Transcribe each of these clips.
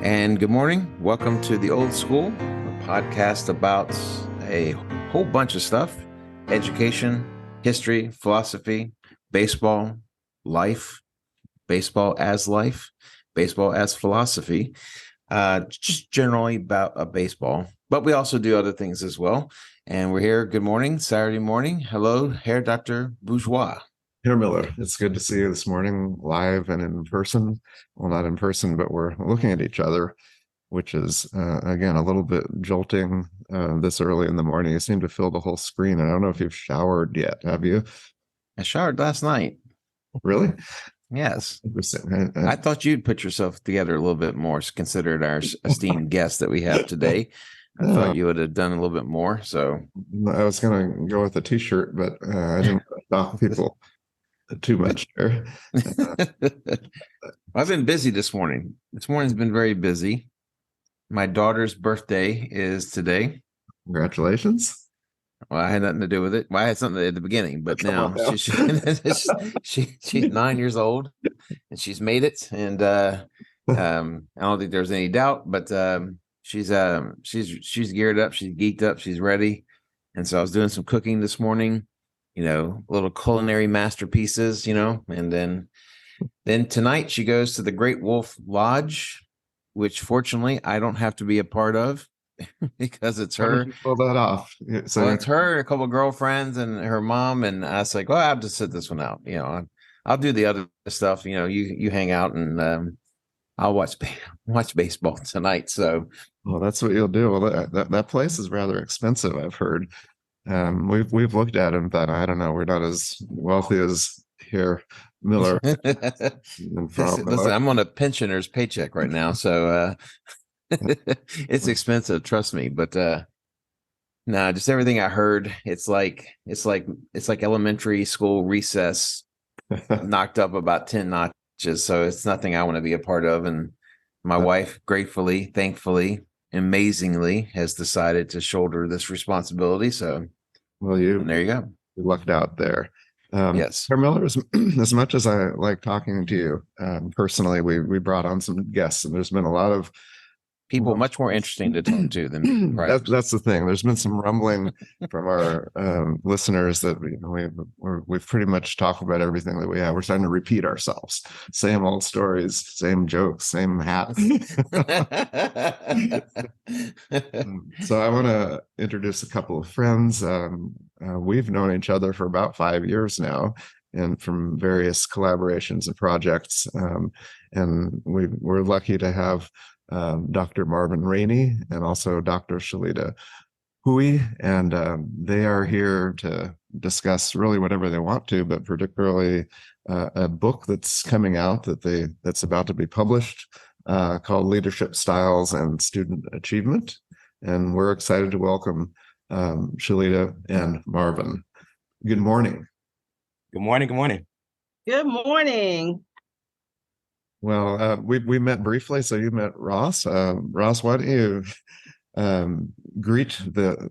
And good morning. Welcome to The Old School, a podcast about a whole bunch of stuff: education, history, philosophy, baseball, life, baseball as life, baseball as philosophy, just generally about baseball. But we also do other things as well. And we're here. Good morning, Saturday morning. Hello, Herr Dr. Bourgeois. Herr Miller, it's good to see you this morning live and in person. Well, not in person, but we're looking at each other, which is, again, a little bit jolting this early in the morning. You seem to fill the whole screen. I don't know if you've showered yet. Have you? I showered last night. Really? Yes. Interesting. I thought you'd put yourself together a little bit more, considered our esteemed guest that we have today. I thought you would have done a little bit more. So I was going to go with a t-shirt, but I didn't stop people too much there. I've been busy this morning. This morning's been very busy. My daughter's birthday is today. Congratulations. Well, I had nothing to do with it. Well, I had something at the beginning, but now she's 9 years old and she's made it. And I don't think there's any doubt, but she's geared up, she's geeked up, she's ready. And so I was doing some cooking this morning, little culinary masterpieces, and then tonight she goes to the Great Wolf Lodge, which fortunately I don't have to be a part of because it's her. Pull that off. So it's her and a couple of girlfriends and her mom, and I was like, well, I have to sit this one out. I'll do the other stuff. You hang out, and I'll watch baseball tonight. So, well, that's what you'll do. Well, that place is rather expensive, I've heard. We've looked at it, but I don't know. We're not as wealthy as here, Miller. Listen, I'm on a pensioner's paycheck right now, so it's expensive. Trust me. But no, just everything I heard. It's like elementary school recess, knocked up about 10 notches. So it's nothing I want to be a part of. And my wife, gratefully, thankfully, amazingly, has decided to shoulder this responsibility. So, well, there you go. You lucked out there. Yes. Herr Miller, as much as I like talking to you personally, we brought on some guests, and there's been a lot of people much more interesting to talk to than that's the thing. There's been some rumbling from our listeners that we've pretty much talked about everything that we have. We're starting to repeat ourselves. Same old stories, same jokes, same hats. So I want to introduce a couple of friends. We've known each other for about 5 years now, and from various collaborations and projects. And we're lucky to have Dr. Marvin Rainey and also Dr. Shelita Cannon-Hoey, and they are here to discuss really whatever they want to, but particularly a book that's coming out that's about to be published called Leadership Styles and Student Achievement. And we're excited to welcome Shelita and Marvin. Good morning. Good morning. Good morning. Good morning. Well, we met briefly, so you met Ross. Ross, why don't you greet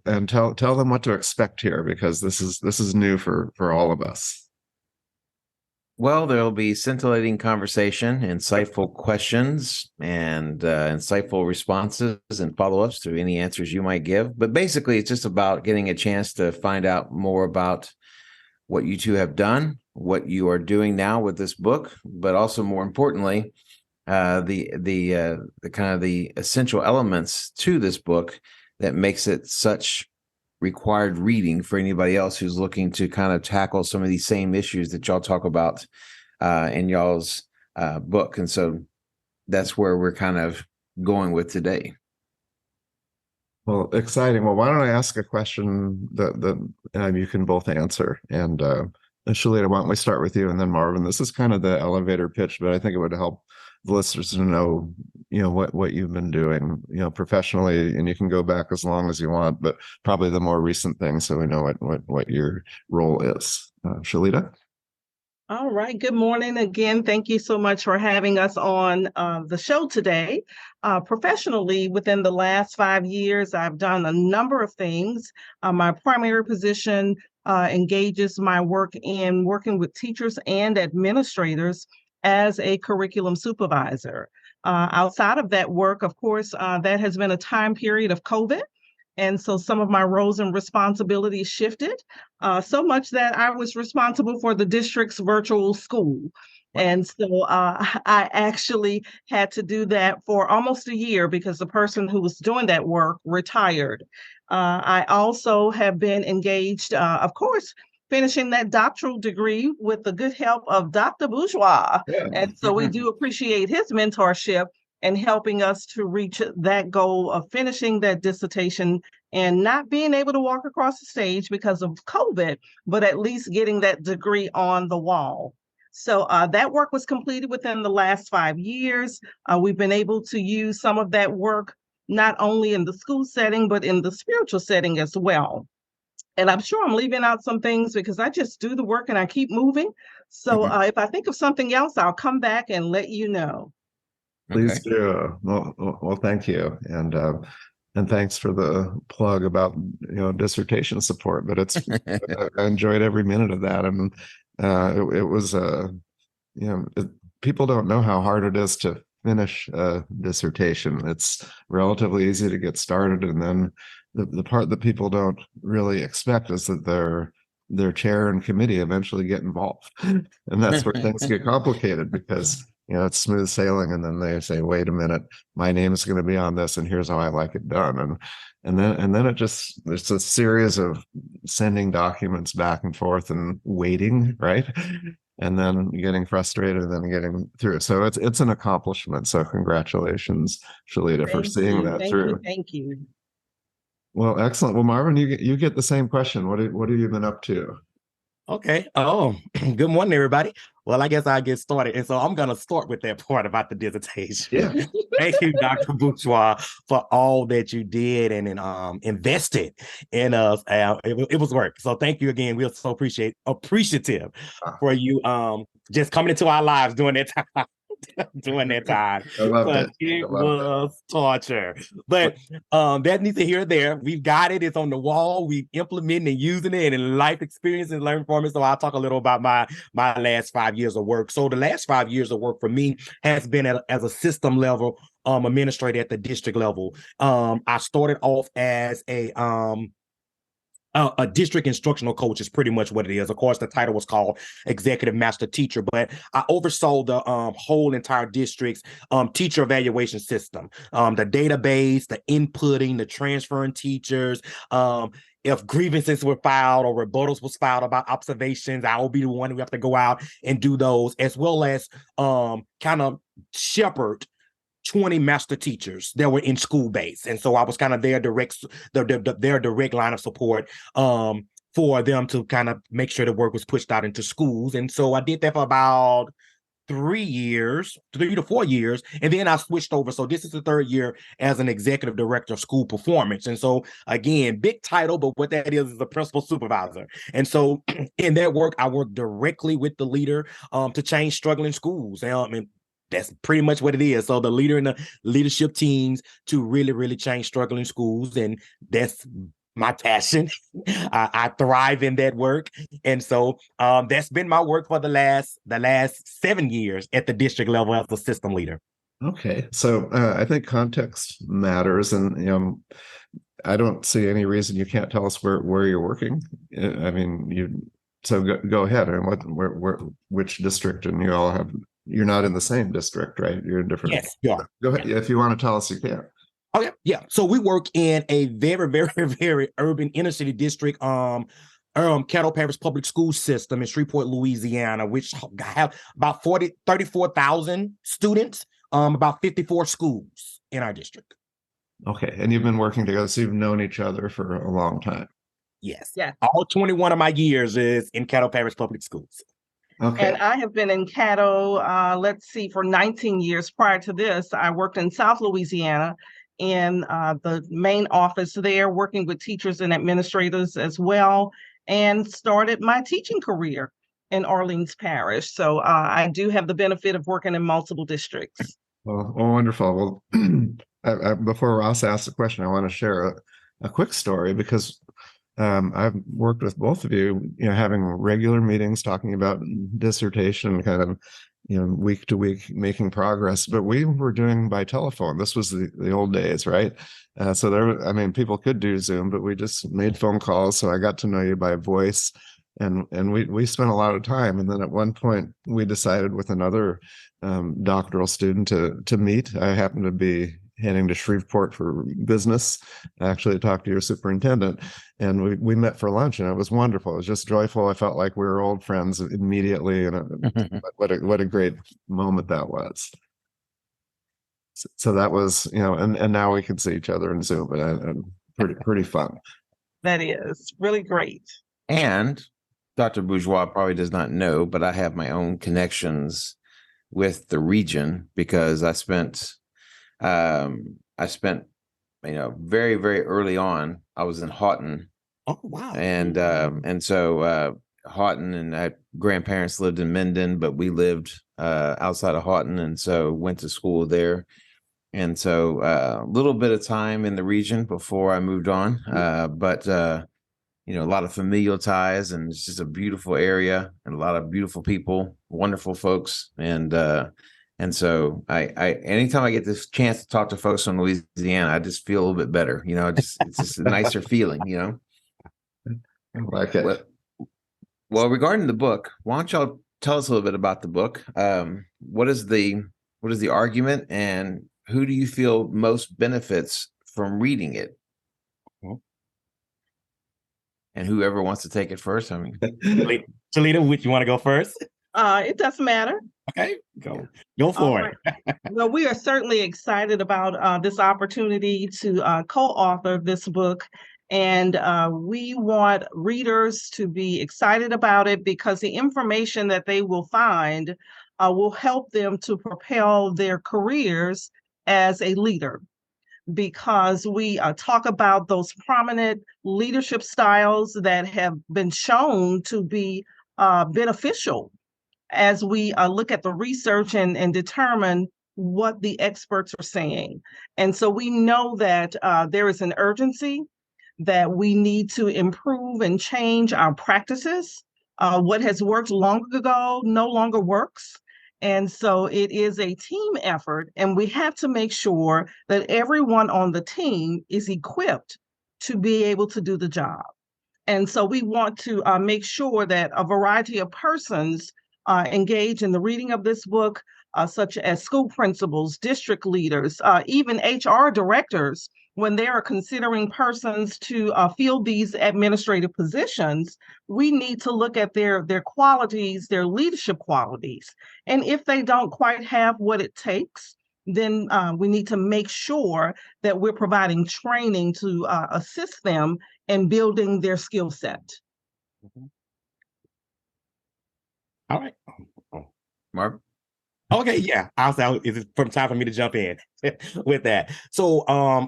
and tell them what to expect here, because this is new for all of us. Well, there'll be scintillating conversation, insightful questions, and insightful responses and follow-ups to any answers you might give. But basically, it's just about getting a chance to find out more about what you two have done, what you are doing now with this book, but also more importantly, the kind of the essential elements to this book that makes it such required reading for anybody else who's looking to kind of tackle some of these same issues that y'all talk about in y'all's book. And so that's where we're kind of going with today. Well, exciting. Well, why don't I ask a question that you can both answer? And Shelita, why don't we start with you, and then Marvin? This is kind of the elevator pitch, but I think it would help the listeners to know, what you've been doing, professionally, and you can go back as long as you want, but probably the more recent thing, so we know what your role is. Shelita? All right. Good morning again. Thank you so much for having us on the show today. Professionally, within the last 5 years, I've done a number of things. My primary position engages my work in working with teachers and administrators as a curriculum supervisor. Outside of that work, of course, that has been a time period of COVID. And so some of my roles and responsibilities shifted, so much that I was responsible for the district's virtual school. And so I actually had to do that for almost a year because the person who was doing that work retired. I also have been engaged, of course, finishing that doctoral degree with the good help of Dr. Bourgeois. Yeah. And so we do appreciate his mentorship and helping us to reach that goal of finishing that dissertation and not being able to walk across the stage because of COVID, but at least getting that degree on the wall. So that work was completed within the last 5 years. We've been able to use some of that work not only in the school setting, but in the spiritual setting as well. And I'm sure I'm leaving out some things because I just do the work and I keep moving. So if I think of something else, I'll come back and let you know. Please do. Well, thank you, and thanks for the plug about dissertation support. But I enjoyed every minute of that, and it was people don't know how hard it is to finish a dissertation. It's relatively easy to get started, and then the part that people don't really expect is that their chair and committee eventually get involved, and that's where things get complicated because it's smooth sailing, and then they say, wait a minute, my name is going to be on this, and here's how I like it done. And then it's a series of sending documents back and forth and waiting, right? And then getting frustrated and then getting through. So it's an accomplishment. So congratulations, Shelita, for seeing that through. Thank you. Well, excellent. Well, Marvin, you get the same question. What have you been up to? Okay. Oh, good morning, everybody. Well, I guess I'll get started. And so I'm going to start with that part about the dissertation. Yeah. Thank you, Dr. Bourgeois, for all that you did and invested in us. It was work. So thank you again. We're so appreciative for you just coming into our lives during that time. During that time. I loved it. It was torture. But that needs to hear there. We've got it. It's on the wall. We've implemented and using it and life experience and learning from it. So I'll talk a little about my last 5 years of work. So the last 5 years of work for me has been as a system level administrator at the district level. I started off as a district instructional coach is pretty much what it is. Of course, the title was called executive master teacher, but I oversaw the whole entire district's teacher evaluation system, the database, the inputting, the transferring teachers. If grievances were filed or rebuttals was filed about observations, I will be the one who have to go out and do those, as well as kind of shepherd 20 master teachers that were in school base. And so I was kind of their direct line of support for them to kind of make sure the work was pushed out into schools. And so I did that for about 3 to 4 years. And then I switched over. So this is the third year as an executive director of school performance. And so again, big title, but what that is a principal supervisor. And so in that work, I work directly with the leader to change struggling schools. And that's pretty much what it is. So the leader and the leadership teams to really, really change struggling schools. And that's my passion. I thrive in that work. And so that's been my work for the last 7 years at the district level as a system leader. Okay. So I think context matters. And, I don't see any reason you can't tell us where you're working. I mean, so go ahead. And which district? And you all have, you're not in the same district, right? You're in different. Yes, you are. Go ahead. If you want to tell us, you can. Okay, yeah. So we work in a very, very, very urban inner city district, Caddo Parish Public School System in Shreveport, Louisiana, which have about 34,000 students, about 54 schools in our district. Okay, and you've been working together, so you've known each other for a long time. Yes. Yeah. All 21 of my years is in Caddo Parish Public Schools. Okay. And I have been in Caddo, for 19 years. Prior to this, I worked in South Louisiana in the main office there, working with teachers and administrators as well, and started my teaching career in Orleans Parish. So I do have the benefit of working in multiple districts. Well, wonderful. Well, before Ross asks a question, I want to share a quick story because I've worked with both of you, having regular meetings, talking about dissertation, kind of, week to week, making progress. But we were doing by telephone. This was the old days, right? So people could do Zoom, but we just made phone calls. So I got to know you by voice, and we spent a lot of time. And then at one point, we decided with another doctoral student to meet. I happened to be heading to Shreveport for business, actually to talk to your superintendent. And we met for lunch, and it was wonderful. It was just joyful. I felt like we were old friends immediately. And what a great moment that was. So that was, and now we can see each other in Zoom, and pretty fun. That is really great. And Dr. Bourgeois probably does not know, but I have my own connections with the region because I spent very, very early on, I was in Houghton. Oh, wow. And so Houghton, and grandparents lived in Minden, but we lived outside of Houghton, and so went to school there. And so a little bit of time in the region before I moved on, but a lot of familial ties, and it's just a beautiful area and a lot of beautiful people, wonderful folks. And so I anytime I get this chance to talk to folks from Louisiana, I just feel a little bit better. It's just a nicer feeling, I like it. Well, regarding the book, why don't y'all tell us a little bit about the book? What is the argument, and who do you feel most benefits from reading it? And whoever wants to take it first, Shelita, would you want to go first? It doesn't matter. Okay, go for it. Right. Well, we are certainly excited about this opportunity to co-author this book. And we want readers to be excited about it because the information that they will find will help them to propel their careers as a leader. Because we talk about those prominent leadership styles that have been shown to be beneficial as we look at the research and determine what the experts are saying. And so we know that there is an urgency that we need to improve and change our practices. What has worked long ago no longer works. And so it is a team effort, and we have to make sure that everyone on the team is equipped to be able to do the job. And so we want to make sure that a variety of persons engage in the reading of this book, such as school principals, district leaders, even HR directors, when they are considering persons to fill these administrative positions. We need to look at their qualities, their leadership qualities. And if they don't quite have what it takes, then we need to make sure that we're providing training to assist them in building their skill set. All right. Marv? Okay, yeah. I'll say, is it from time for me to jump in with that? So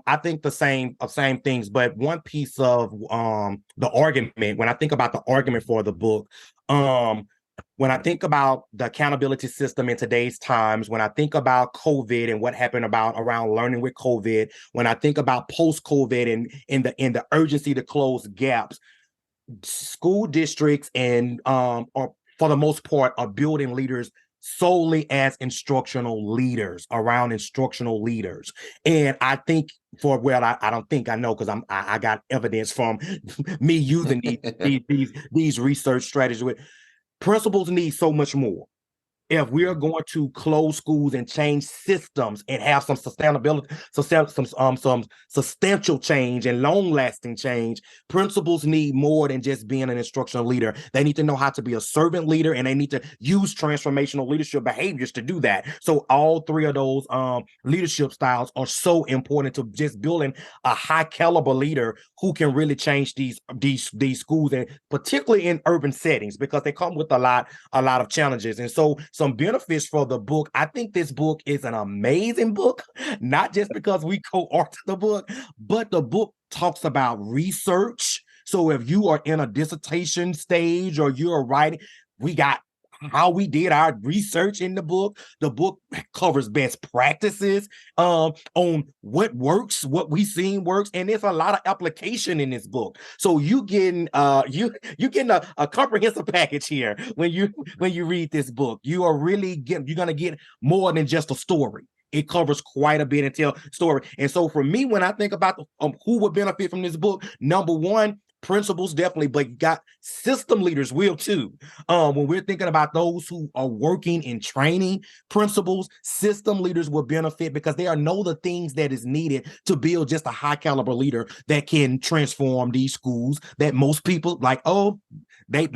I think the same things, but one piece of the argument, when I think about the argument for the book, when I think about the accountability system in today's times, when I think about COVID and what happened around learning with COVID, when I think about post-COVID and in the urgency to close gaps, school districts and are for the most part are building leaders solely as instructional leaders, around instructional leaders. And I think I don't think I know, because I got evidence from me using these research strategies. With principals need so much more. If we are going to close schools and change systems and have some sustainability, some substantial change and long-lasting change, principals need more than just being an instructional leader. They need to know how to be a servant leader, and they need to use transformational leadership behaviors to do that. So all three of those leadership styles are so important to just building a high caliber leader who can really change these schools, and particularly in urban settings, because they come with a lot of challenges. And so some benefits for the book. I think this book is an amazing book, not just because we co-authored the book, but the book talks about research. So if you are in a dissertation stage or you're writing, we got how we did our research in the book. The book covers best practices on what works, what we seen works, and there's a lot of application in this book. So you getting a comprehensive package here when you read this book. You're gonna get more than just a story. It covers quite a bit and tell story. And so for me, when I think about who would benefit from this book, number one, principals definitely, but you got system leaders will too. When we're thinking about those who are working in training principals, system leaders will benefit because they know the things that is needed to build just a high caliber leader that can transform these schools that most people like, oh, they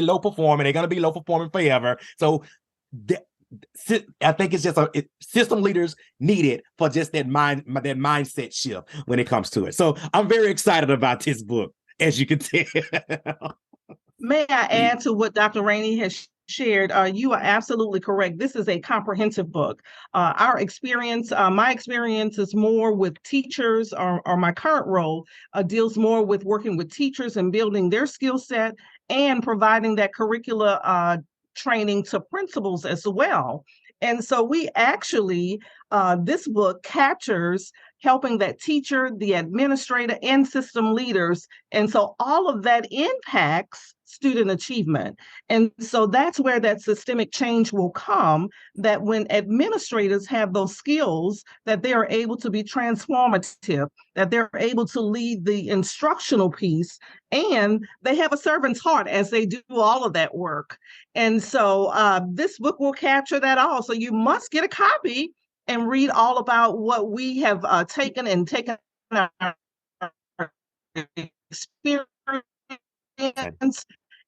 low performing, they're gonna be low performing forever. So I think it's just system leaders needed for just that mindset shift when it comes to it. So I'm very excited about this book, as you can tell. May I add to what Dr. Rainey has shared? You are absolutely correct. This is a comprehensive book. My experience is more with teachers, or my current role deals more with working with teachers and building their skill set and providing that curricula training to principals as well. And so we actually, this book captures helping that teacher, the administrator, and system leaders. And so all of that impacts student achievement. And so that's where that systemic change will come, that when administrators have those skills, that they are able to be transformative, that they're able to lead the instructional piece, and they have a servant's heart as they do all of that work. And so this book will capture that all. So you must get a copy and read all about what we have taken our experience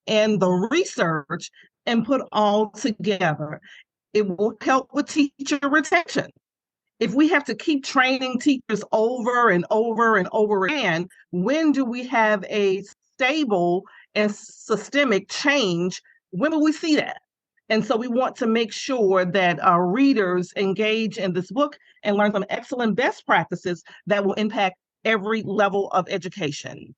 and the research and put all together. It will help with teacher retention. If we have to keep training teachers over and over and over again, when do we have a stable and systemic change? When will we see that? And so we want to make sure that our readers engage in this book and learn some excellent best practices that will impact every level of education.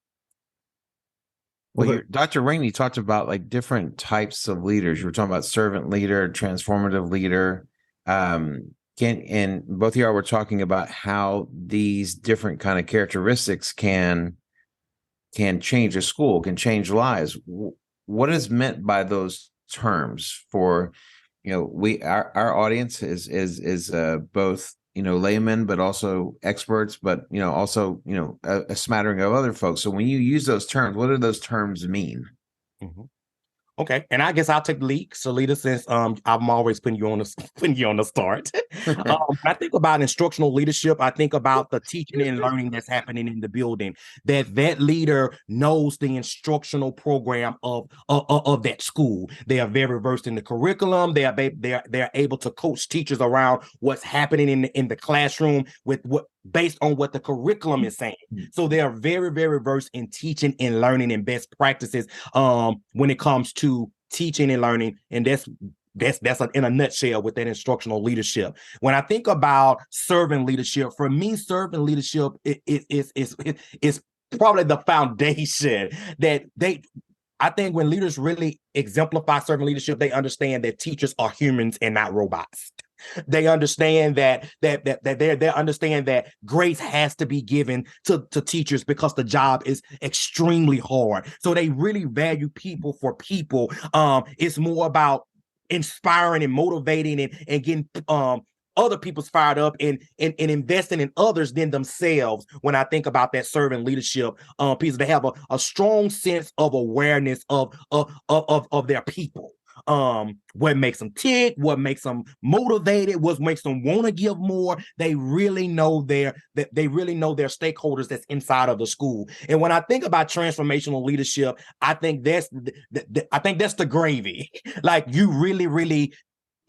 Well, Dr. Rainey talked about like different types of leaders. You were talking about servant leader, transformative leader. And both of y'all were talking about how these different kind of characteristics can change a school, can change lives. What is meant by those terms for, our audience is both, laymen, but also experts, but, also, a smattering of other folks. So when you use those terms, what do those terms mean? Mm-hmm. Okay, and I guess I'll take the lead, Shelita, since I'm always putting you on the start. I think about instructional leadership. I think about the teaching and learning that's happening in the building. That leader knows the instructional program of that school. They are very versed in the curriculum. They are able to coach teachers around what's happening in the classroom with what based on what the curriculum is saying. So they are very, very versed in teaching and learning and best practices when it comes to teaching and learning. And that's in a nutshell with that instructional leadership. When I think about servant leadership, for me, servant leadership is probably the foundation that I think when leaders really exemplify servant leadership, they understand that teachers are humans and not robots. They understand that they understand that grace has to be given to teachers because the job is extremely hard. So they really value people for people. It's more about inspiring and motivating and getting other people's fired up and investing in others than themselves. When I think about that servant leadership piece, they have a strong sense of awareness of their people. What makes them tick, what makes them motivated, what makes them want to give more. They really know their stakeholders that's inside of the school. And when I think about transformational leadership, I think that's the gravy. Like you really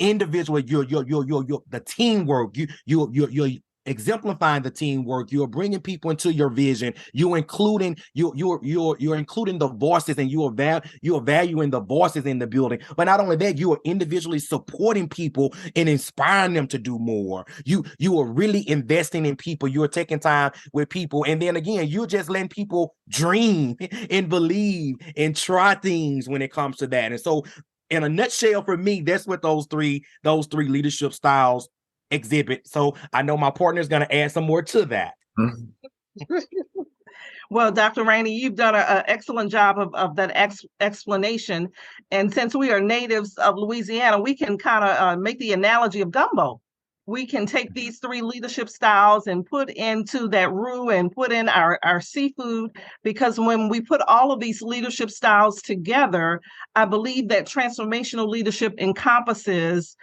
individual, you're the teamwork, you're exemplifying the teamwork. You're bringing people into your vision. You're including the voices, and you're valuing the voices in the building. But not only that, you are individually supporting people and inspiring them to do more. You are really investing in people. You are taking time with people, and then again, you're just letting people dream and believe and try things when it comes to that. And so in a nutshell, for me, that's what those three leadership styles exhibit. So I know my partner is going to add some more to that. Well, Dr. Rainey, you've done an excellent job of that explanation. And since we are natives of Louisiana, we can kind of make the analogy of gumbo. We can take these three leadership styles and put into that roux and put in our seafood, because when we put all of these leadership styles together, I believe that transformational leadership encompasses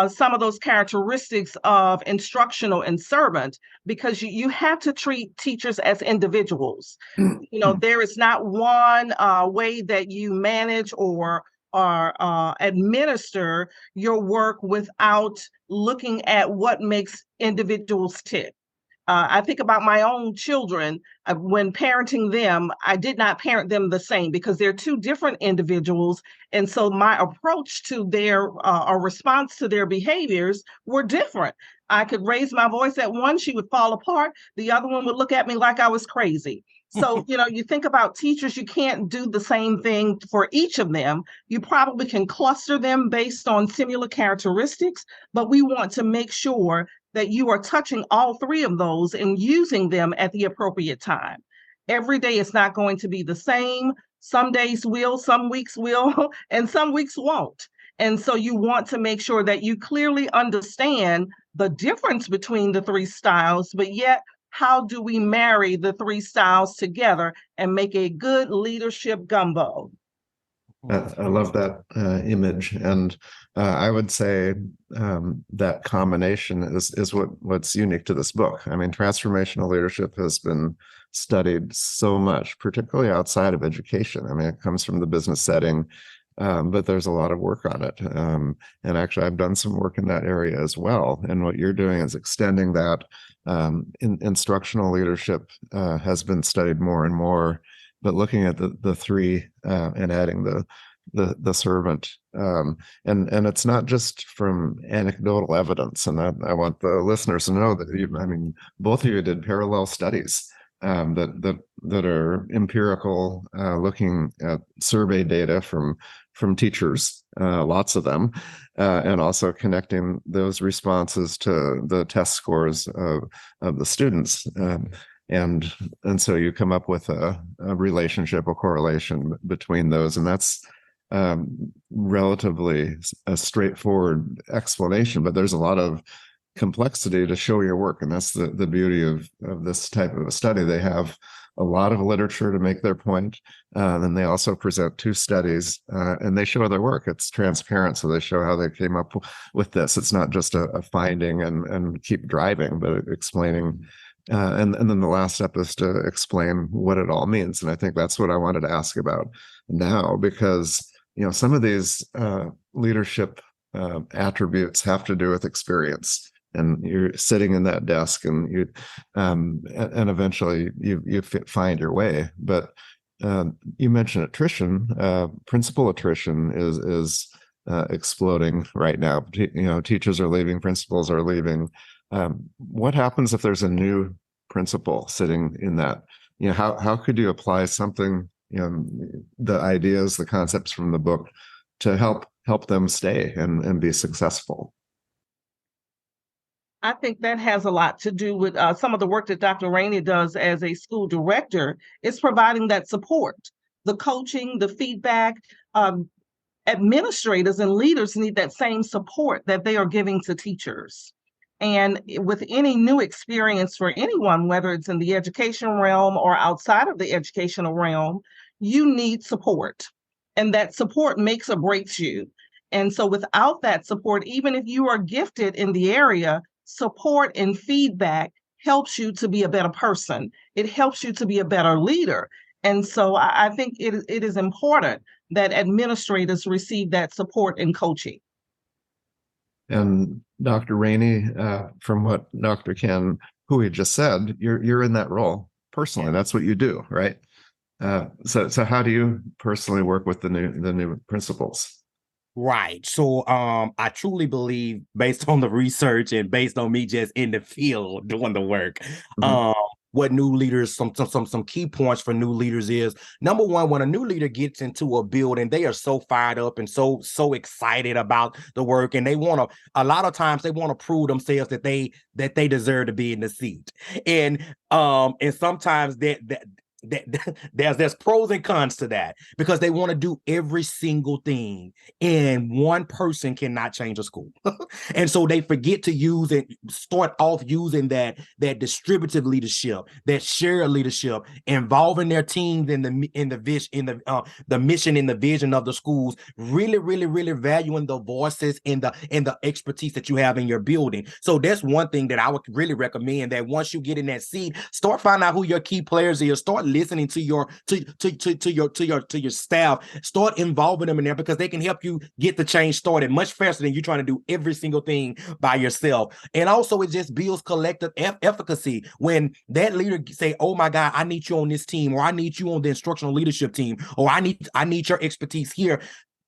some of those characteristics of instructional and servant, because you have to treat teachers as individuals. You know, there is not one way that you manage or administer your work without looking at what makes individuals tick. I think about my own children. When parenting them, I did not parent them the same because they're two different individuals. And so my approach to their or response to their behaviors were different. I could raise my voice at one, she would fall apart. The other one would look at me like I was crazy. So, you know, you think about teachers, you can't do the same thing for each of them. You probably can cluster them based on similar characteristics, but we want to make sure that you are touching all three of those and using them at the appropriate time. Every day is not going to be the same. Some days will, some weeks will, and some weeks won't. And so you want to make sure that you clearly understand the difference between the three styles, but yet how do we marry the three styles together and make a good leadership gumbo? I love that image, and I would say that combination is what's unique to this book. I mean, transformational leadership has been studied so much, particularly outside of education. I mean, it comes from the business setting, but there's a lot of work on it. And actually, I've done some work in that area as well. And what you're doing is extending that. Instructional leadership has been studied more and more, but looking at the three and adding the servant, and it's not just from anecdotal evidence. And I want the listeners to know that both of you did parallel studies that are empirical, looking at survey data from teachers, lots of them, and also connecting those responses to the test scores of the students. And so you come up with a relationship, a correlation between those, and that's relatively a straightforward explanation, but there's a lot of complexity to show your work, and that's the beauty of this type of a study. They have a lot of literature to make their point, and they also present two studies, and they show their work. It's transparent, so they show how they came up with this. It's not just a finding and keep driving, but explaining. And then the last step is to explain what it all means. And I think that's what I wanted to ask about now, because some of these leadership attributes have to do with experience. And you're sitting in that desk, and and eventually you find your way. But you mentioned attrition. Principal attrition is exploding right now. Teachers are leaving, principals are leaving. What happens if there's a new principal sitting in that? How could you apply something, the ideas, the concepts from the book to help them stay and be successful? I think that has a lot to do with some of the work that Dr. Rainey does as a school director. Is providing that support, the coaching, the feedback. Administrators and leaders need that same support that they are giving to teachers. And with any new experience for anyone, whether it's in the education realm or outside of the educational realm, you need support. And that support makes or breaks you. And so without that support, even if you are gifted in the area, support and feedback helps you to be a better person. It helps you to be a better leader. And so I think it is important that administrators receive that support and coaching. And Dr. Rainey, from what Dr. Cannon-Hoey just said, you're in that role personally. That's what you do, right? So how do you personally work with the new principals? Right. So I truly believe, based on the research and based on me just in the field doing the work, what new leaders, some key points for new leaders is, number one, when a new leader gets into a building, they are so fired up and so excited about the work, and they want to, a lot of times they want to prove themselves that they deserve to be in the seat. And sometimes there's pros and cons to that, because they want to do every single thing, and one person cannot change a school. And so they forget to use and start off using that distributive leadership, that shared leadership, involving their teams in the mission and the vision of the schools, really valuing the voices and the expertise that you have in your building. So that's one thing that I would really recommend, that once you get in that seat, start finding out who your key players are, start listening to your staff, start involving them in there, because they can help you get the change started much faster than you trying to do every single thing by yourself. And also, it just builds collective efficacy when that leader say, oh my God, I need you on this team, or I need you on the instructional leadership team, or I need your expertise here.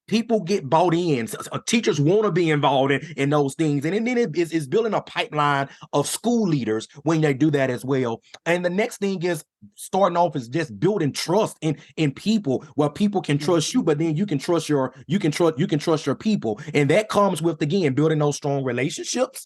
People get bought in. Teachers want to be involved in those things. And then it's building a pipeline of school leaders when they do that as well. And the next thing is starting off is just building trust in people, where people can trust you, but then you can trust your people. And that comes with, again, building those strong relationships,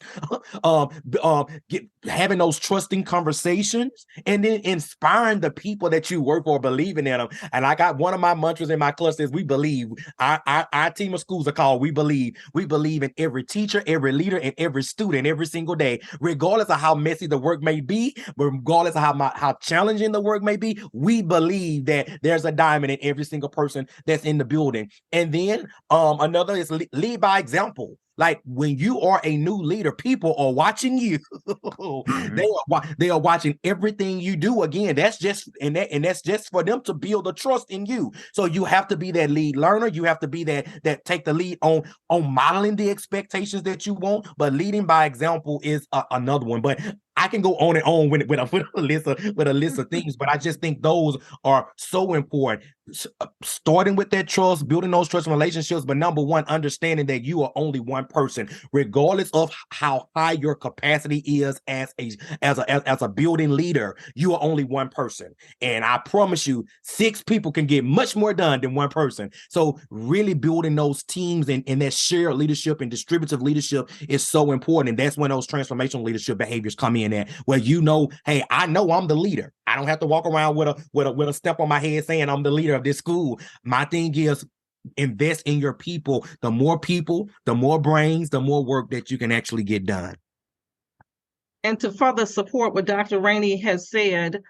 having those trusting conversations, and then inspiring the people that you work for, believing in them. And I got one of my mantras in my cluster is we believe. Our team of schools are called We Believe. We believe in every teacher, every leader, and every student every single day, regardless of how messy the work may be, regardless of how challenging the work may be. We believe that there's a diamond in every single person that's in the building. And then another is lead by example. Like, when you are a new leader, people are watching you. They are watching everything you do. Again, that's just for them to build a trust in you. So you have to be that lead learner. You have to be that take the lead on modeling the expectations that you want. But leading by example is another one. But I can go on and on with a list of things, but I just think those are so important. Starting with that trust, building those trust relationships, but number one, understanding that you are only one person, regardless of how high your capacity is as a building leader. You are only one person, and I promise you, 6 people can get much more done than one person. So really building those teams and that shared leadership and distributive leadership is so important, and that's when those transformational leadership behaviors come in at, where hey, I know I'm the leader. I don't have to walk around with a step on my head saying I'm the leader of this school. My thing is, invest in your people. The more people, the more brains, the more work that you can actually get done. And to further support what Dr. Rainey has said,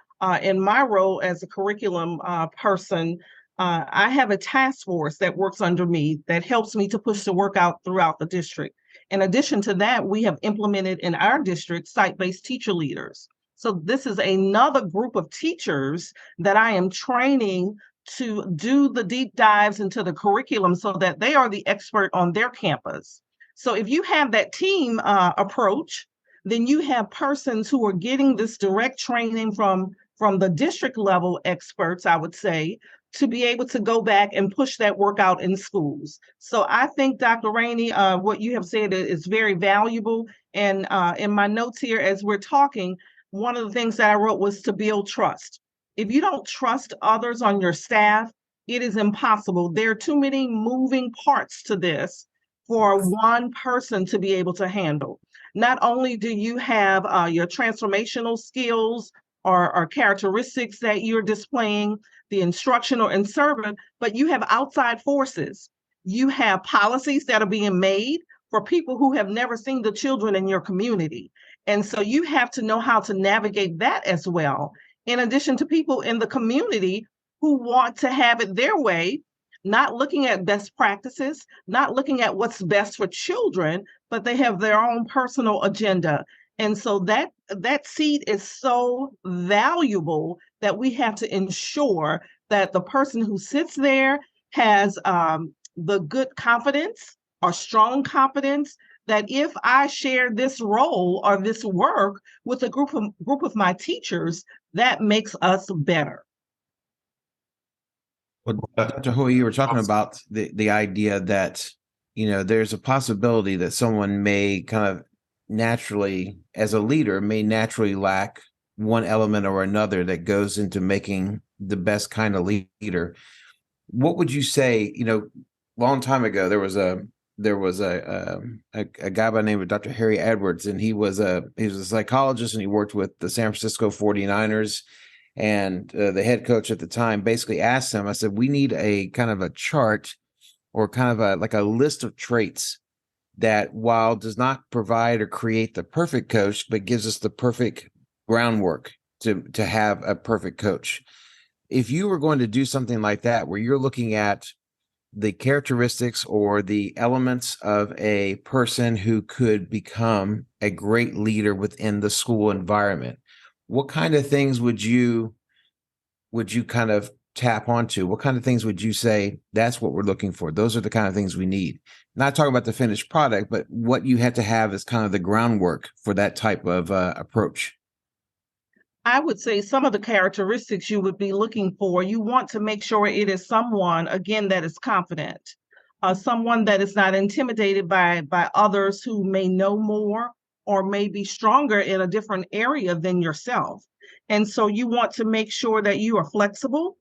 in my role as a curriculum person, I have a task force that works under me that helps me to push the work out throughout the district. In addition to that, we have implemented in our district site-based teacher leaders. So this is another group of teachers that I am training to do the deep dives into the curriculum so that they are the expert on their campus. So if you have that team approach, then you have persons who are getting this direct training from the district level experts, I would say, to be able to go back and push that work out in schools. So I think, Dr. Rainey, what you have said is very valuable. And in my notes here, as we're talking, one of the things that I wrote was to build trust. If you don't trust others on your staff, it is impossible. There are too many moving parts to this for one person to be able to handle. Not only do you have your transformational skills or characteristics that you're displaying, the instructional and servant, but you have outside forces. You have policies that are being made for people who have never seen the children in your community. And so you have to know how to navigate that as well. In addition to people in the community who want to have it their way, not looking at best practices, not looking at what's best for children, but they have their own personal agenda. And so that seat is so valuable that we have to ensure that the person who sits there has the good confidence or strong confidence that if I share this role or this work with a group of my teachers, that makes us better. Well, Dr. Hoey, you were talking about the idea that, there's a possibility that someone may kind of naturally, as a leader, may naturally lack one element or another that goes into making the best kind of leader. What would you say? Long time ago, there was a guy by the name of Dr. Harry Edwards, and he was a psychologist, and he worked with the San Francisco 49ers. And the head coach at the time basically asked him, I said, we need a kind of a chart or kind of like a list of traits that, while does not provide or create the perfect coach, but gives us the perfect groundwork to have a perfect coach. If you were going to do something like that, where you're looking at the characteristics or the elements of a person who could become a great leader within the school environment, what kind of things would you kind of tap onto? What kind of things would you say, that's what we're looking for? Those are the kind of things we need. Not talking about the finished product, but what you have to have is kind of the groundwork for that type of approach. I would say some of the characteristics you would be looking for, you want to make sure it is someone, again, that is confident, someone that is not intimidated by others who may know more or may be stronger in a different area than yourself. And so you want to make sure that you are flexible,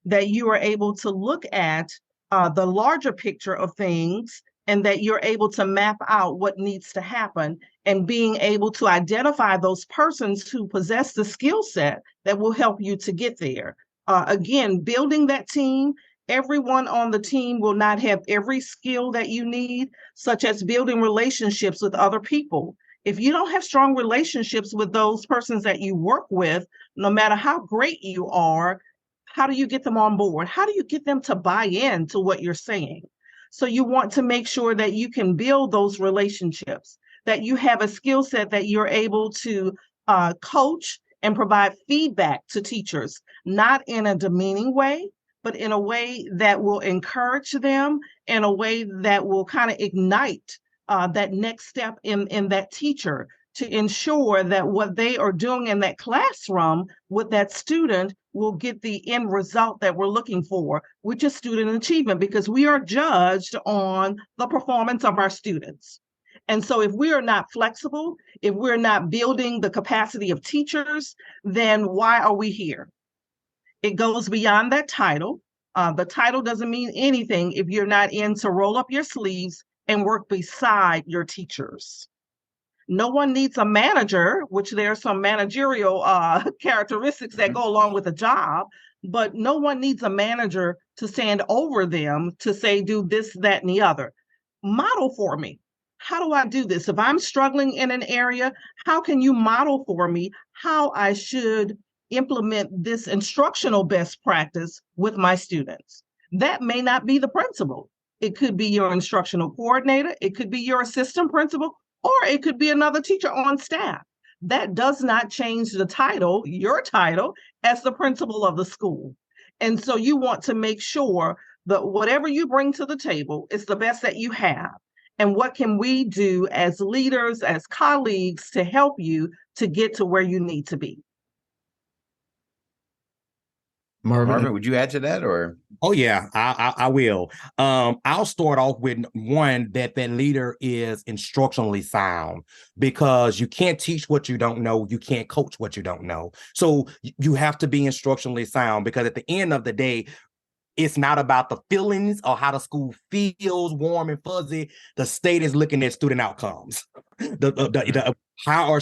that you are able to look at the larger picture of things, and that you're able to map out what needs to happen, and being able to identify those persons who possess the skill set that will help you to get there. Again, building that team. Everyone on the team will not have every skill that you need, such as building relationships with other people. If you don't have strong relationships with those persons that you work with, no matter how great you are, how do you get them on board? How do you get them to buy in to what you're saying? So you want to make sure that you can build those relationships, that you have a skill set that you're able to coach and provide feedback to teachers, not in a demeaning way, but in a way that will encourage them, in a way that will kind of ignite that next step in that teacher, to ensure that what they are doing in that classroom with that student will get the end result that we're looking for, which is student achievement, because we are judged on the performance of our students. And so if we are not flexible, if we're not building the capacity of teachers, then why are we here? It goes beyond that title. The title doesn't mean anything if you're not in to roll up your sleeves and work beside your teachers. No one needs a manager, which there are some managerial characteristics that go along with a job, but no one needs a manager to stand over them to say, do this, that, and the other. Model for me. How do I do this? If I'm struggling in an area, how can you model for me how I should implement this instructional best practice with my students? That may not be the principal. It could be your instructional coordinator. It could be your assistant principal, or it could be another teacher on staff. That does not change the title, your title, as the principal of the school. And so you want to make sure that whatever you bring to the table is the best that you have. And what can we do as leaders, as colleagues, to help you to get to where you need to be? Marvin, would you add to that, or? Oh yeah, I will. I'll start off with one, that leader is instructionally sound, because you can't teach what you don't know. You can't coach what you don't know. So you have to be instructionally sound, because at the end of the day, it's not about the feelings or how the school feels, warm and fuzzy. The state is looking at student outcomes. How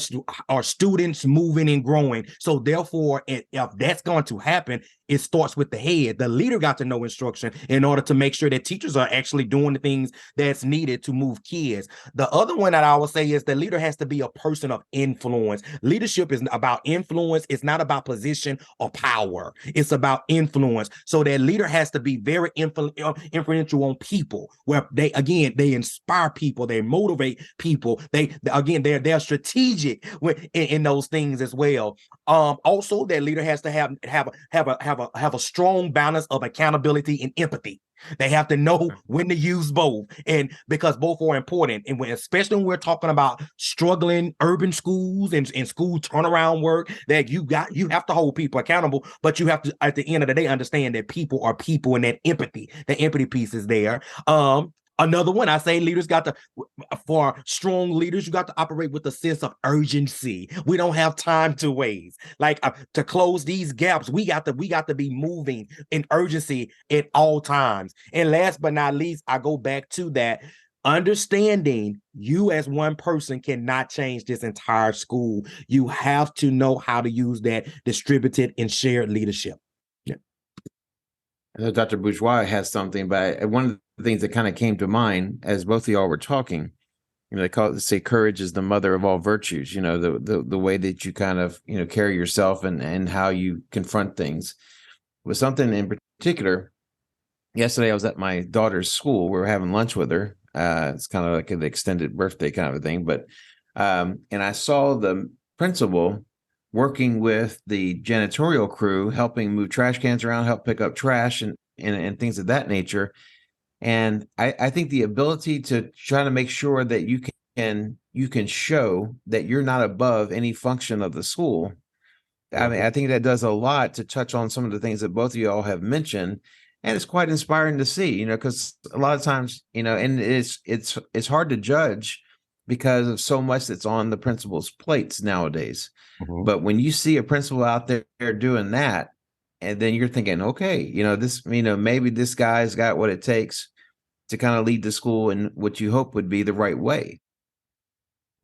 are students moving and growing? So therefore, if that's going to happen, it starts with the head. The leader got to know instruction in order to make sure that teachers are actually doing the things that's needed to move kids. The other one that I would say is the leader has to be a person of influence. Leadership is about influence. It's not about position or power. It's about influence. So that leader has to be very influential on people, where they inspire people, they motivate people. They're strategic in those things as well. Also, that leader has to have a strong balance of accountability and empathy. They have to know when to use both, and because both are important. And especially when we're talking about struggling urban schools and school turnaround work, that you have to hold people accountable, but you have to, at the end of the day, understand that people are people, and that the empathy piece is there. Another one, I say leaders got to, for strong leaders, you got to operate with a sense of urgency. We don't have time to waste. Like to close these gaps, we got to be moving in urgency at all times. And last but not least, I go back to that. Understanding you as one person cannot change this entire school. You have to know how to use that distributed and shared leadership. I know Dr. Bourgeois has something, but one of the things that kind of came to mind as both of y'all were talking, they say courage is the mother of all virtues. The way that you kind of carry yourself and how you confront things. Was something in particular. Yesterday, I was at my daughter's school. We were having lunch with her. It's kind of like an extended birthday kind of a thing, but and I saw the principal working with the janitorial crew, helping move trash cans around, help pick up trash and things of that nature. And I think the ability to try to make sure that you can show that you're not above any function of the school. I mean, I think that does a lot to touch on some of the things that both of you all have mentioned. And it's quite inspiring to see, because a lot of times, and it's hard to judge because of so much that's on the principal's plates nowadays. Mm-hmm. But when you see a principal out there doing that, and then you're thinking, okay, maybe this guy's got what it takes to kind of lead the school in what you hope would be the right way.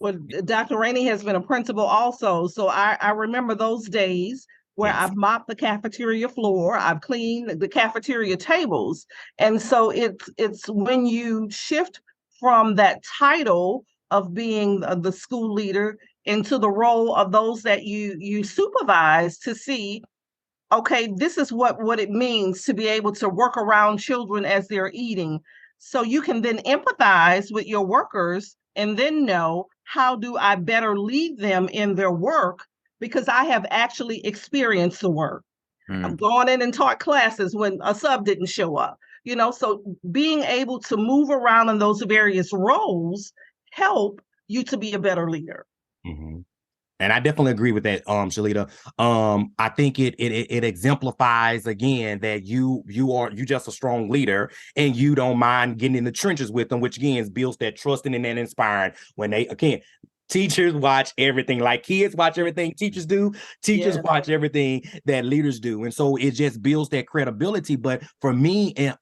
Well, Dr. Rainey has been a principal also. So I remember those days where yes. I've mopped the cafeteria floor, I've cleaned the cafeteria tables. And so it's when you shift from that title of being the school leader into the role of those that you supervise to see, okay, this is what it means to be able to work around children as they're eating. So you can then empathize with your workers and then know, how do I better lead them in their work? Because I have actually experienced the work. I've gone in and taught classes when a sub didn't show up, so being able to move around in those various roles help you to be a better leader. Mm-hmm. And I definitely agree with that, Shelita. I think it exemplifies again that you just a strong leader and you don't mind getting in the trenches with them, which again builds that trusting and that inspiring. When they teachers watch everything, like kids watch everything teachers do. Teachers watch everything that leaders do, and so it just builds that credibility. But for me, and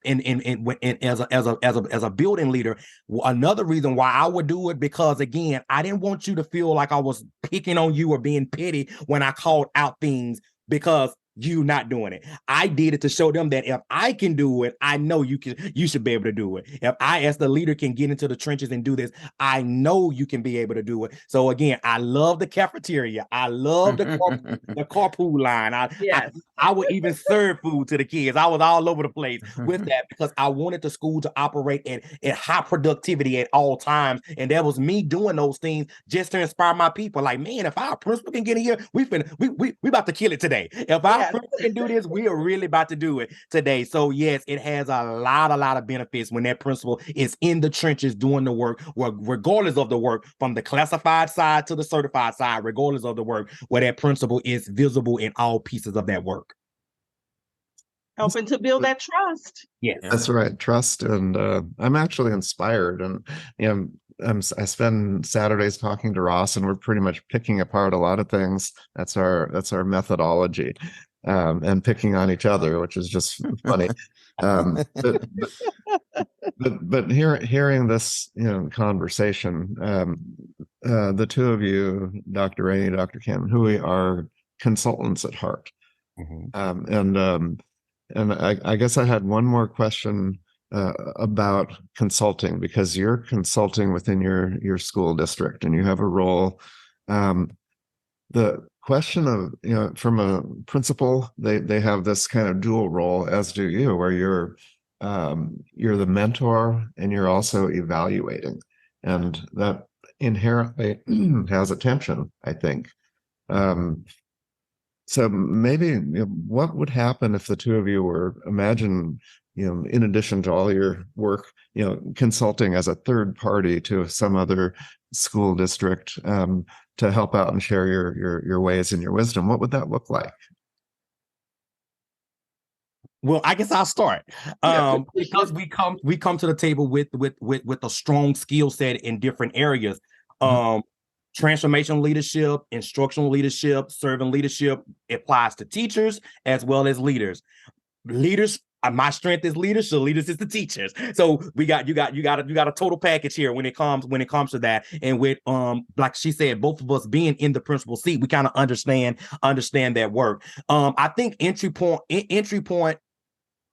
as a building leader, another reason why I would do it, because again, I didn't want you to feel like I was picking on you or being petty when I called out things because you not doing it. I did it to show them that if I can do it, I know you should be able to do it. If I, as the leader, can get into the trenches and do this, I know you can be able to do it. So again, I love the cafeteria. I love the carpool line. I would even serve food to the kids. I was all over the place with that because I wanted the school to operate at high productivity at all times. And that was me doing those things just to inspire my people. Like, man, if our principal can get in here, we about to kill it today. If our principal can do this, we are really about to do it today. So yes, it has a lot of benefits when that principal is in the trenches doing the work, regardless of the work, from the classified side to the certified side, regardless of the work, where that principal is visible in all pieces of that work. Helping to build that trust. Yes, that's right. Trust. And I'm actually inspired. And I spend Saturdays talking to Ross, and we're pretty much picking apart a lot of things. That's our methodology, and picking on each other, which is just funny. But hearing this conversation, the two of you, Dr. Rainey, Dr. Cannon-Hoey, are consultants at heart. Mm-hmm. And I guess I had one more question about consulting, because you're consulting within your school district and you have a role. The question of, from a principal, they have this kind of dual role, as do you, where you're the mentor and you're also evaluating, and that inherently has a tension, I think. So maybe what would happen if the two of you were, imagine, in addition to all your work, consulting as a third party to some other school district to help out and share your ways and your wisdom? What would that look like? Well, I guess I'll start. Because we come to the table with a strong skill set in different areas. Transformational leadership, instructional leadership, servant leadership applies to teachers as well as leaders. Leaders, my strength is leaders, so leaders is the teachers. So you got a total package here when it comes to that. And with like she said, both of us being in the principal seat, we kind of understand that work. I think entry point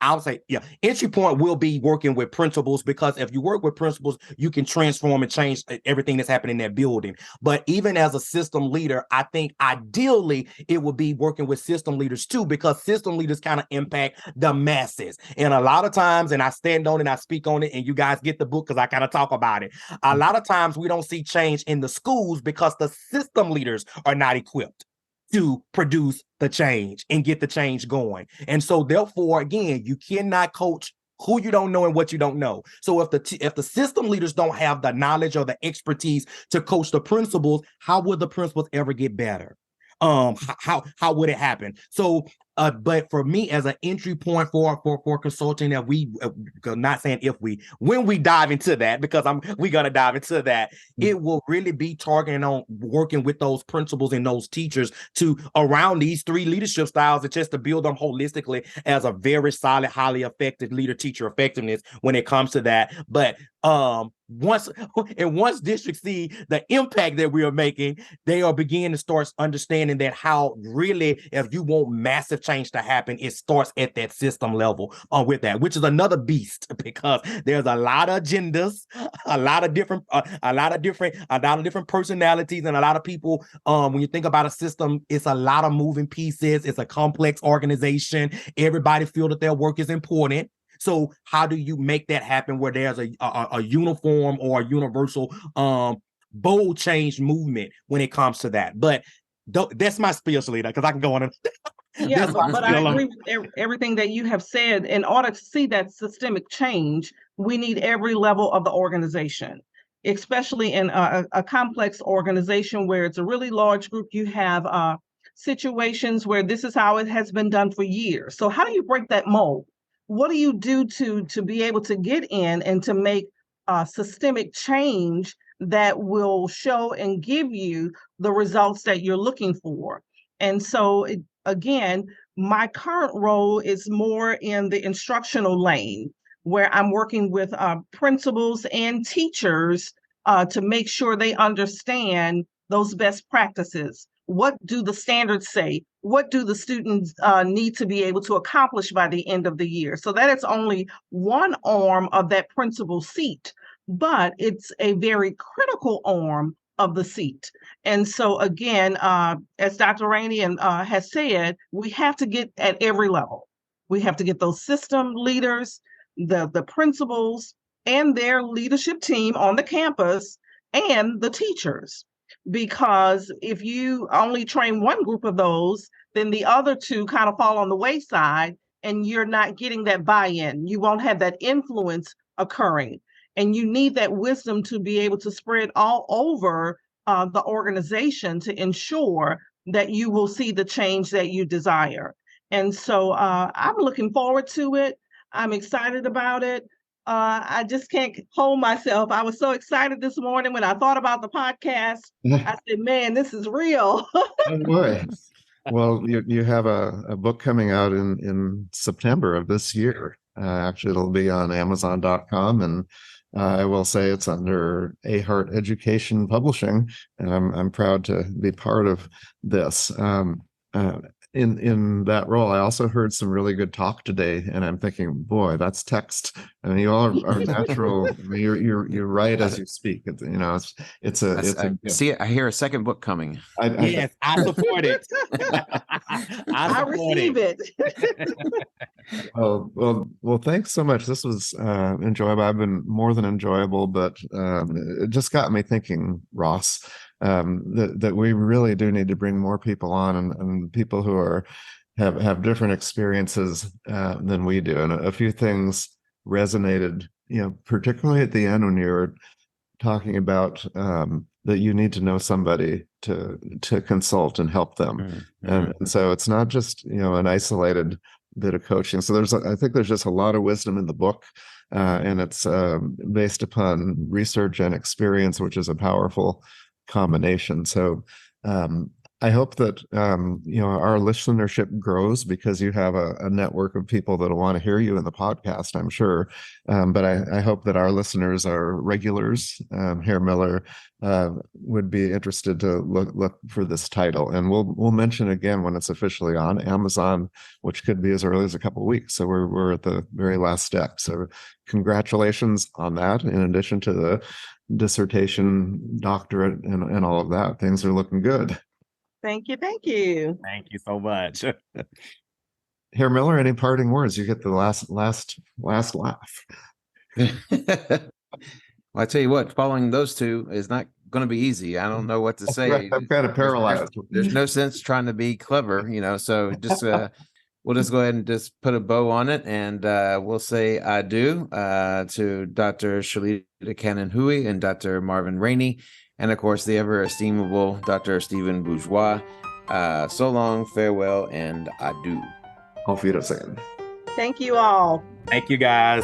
I would say, yeah, entry point will be working with principals, because if you work with principals, you can transform and change everything that's happening in that building. But even as a system leader, I think ideally it would be working with system leaders too, because system leaders kind of impact the masses. And a lot of times, and I stand on it, I speak on it, and you guys get the book because I kind of talk about it. A lot of times we don't see change in the schools because the system leaders are not equipped to produce the change and get the change going. And so therefore, again, you cannot coach who you don't know and what you don't know. So if the system leaders don't have the knowledge or the expertise to coach the principals, how would the principals ever get better? How would it happen? So but for me, as an entry point for consulting, that we not saying when we dive into that, because we're gonna dive into that, it will really be targeting on working with those principals and those teachers to around these three leadership styles, and just to build them holistically as a very solid, highly effective leader-teacher effectiveness when it comes to that. But once districts see the impact that we are making, they are beginning to start understanding that how really, if you want massive change to happen, it starts at that system level with that, which is another beast, because there's a lot of agendas, a lot of different personalities, and a lot of people. When you think about a system, it's a lot of moving pieces. It's a complex organization. Everybody feel that their work is important. So how do you make that happen where there's a uniform or a universal bold change movement when it comes to that? But that's my spiel, Shelita, because I can go on. Yeah, but I agree with everything that you have said. In order to see that systemic change, we need every level of the organization, especially in a complex organization where it's a really large group. You have situations where this is how it has been done for years. So how do you break that mold? What do you do to be able to get in and to make systemic change that will show and give you the results that you're looking for? And so, again, my current role is more in the instructional lane, where I'm working with principals and teachers to make sure they understand those best practices. What do the standards say? What do the students need to be able to accomplish by the end of the year? So that is only one arm of that principal seat, but it's a very critical arm of the seat. And so again, as Dr. Rainey has said, we have to get at every level. We have to get those system leaders, the principals, and their leadership team on the campus, and the teachers. Because if you only train one group of those, then the other two kind of fall on the wayside, and you're not getting that buy-in. You won't have that influence occurring. And you need that wisdom to be able to spread all over the organization to ensure that you will see the change that you desire. And so I'm looking forward to it. I'm excited about it. I just can't hold myself. I was so excited this morning when I thought about the podcast. I said, man, this is real. Oh boy. Well, you have a book coming out in September of this year. Actually, it'll be on Amazon.com, and I will say it's under A Heart Education Publishing, and I'm proud to be part of this. In that role, I also heard some really good talk today, and I'm thinking, boy, that's text. I mean, you all are natural. I mean, you're right as you speak. See, I hear a second book coming. Yes, I support it. I receive it. Well, thanks so much. This was enjoyable. I've been more than enjoyable, but it just got me thinking, Ross, that we really do need to bring more people on, and people who have different experiences than we do. And a few things resonated, particularly at the end when you were talking about that you need to know somebody to consult and help them. Mm-hmm. And so it's not just, an isolated bit of coaching. So I think there's just a lot of wisdom in the book, and it's based upon research and experience, which is a powerful combination. So I hope that our listenership grows because you have a network of people that want to hear you in the podcast, I'm sure. But I hope that our listeners are regulars. Herr Miller would be interested to look for this title, and we'll mention again when it's officially on Amazon, which could be as early as a couple of weeks. So we're at the very last step. So congratulations on that. In addition to the dissertation, doctorate, and all of that, things are looking good. Thank you. Thank you. Thank you so much. Herr Miller, any parting words? You get the last laugh. Well, I tell you what, following those two is not going to be easy. I don't know what to say. I'm kind of paralyzed. There's no sense trying to be clever, so just we'll just go ahead and just put a bow on it, and we'll say adieu to Dr. Shelita Cannon-Hoey and Dr. Marvin Rainey, and of course the ever estimable Dr. Stephen Bourgeois. So long, farewell, and adieu. Auf Wiedersehen. Thank you all. Thank you, guys.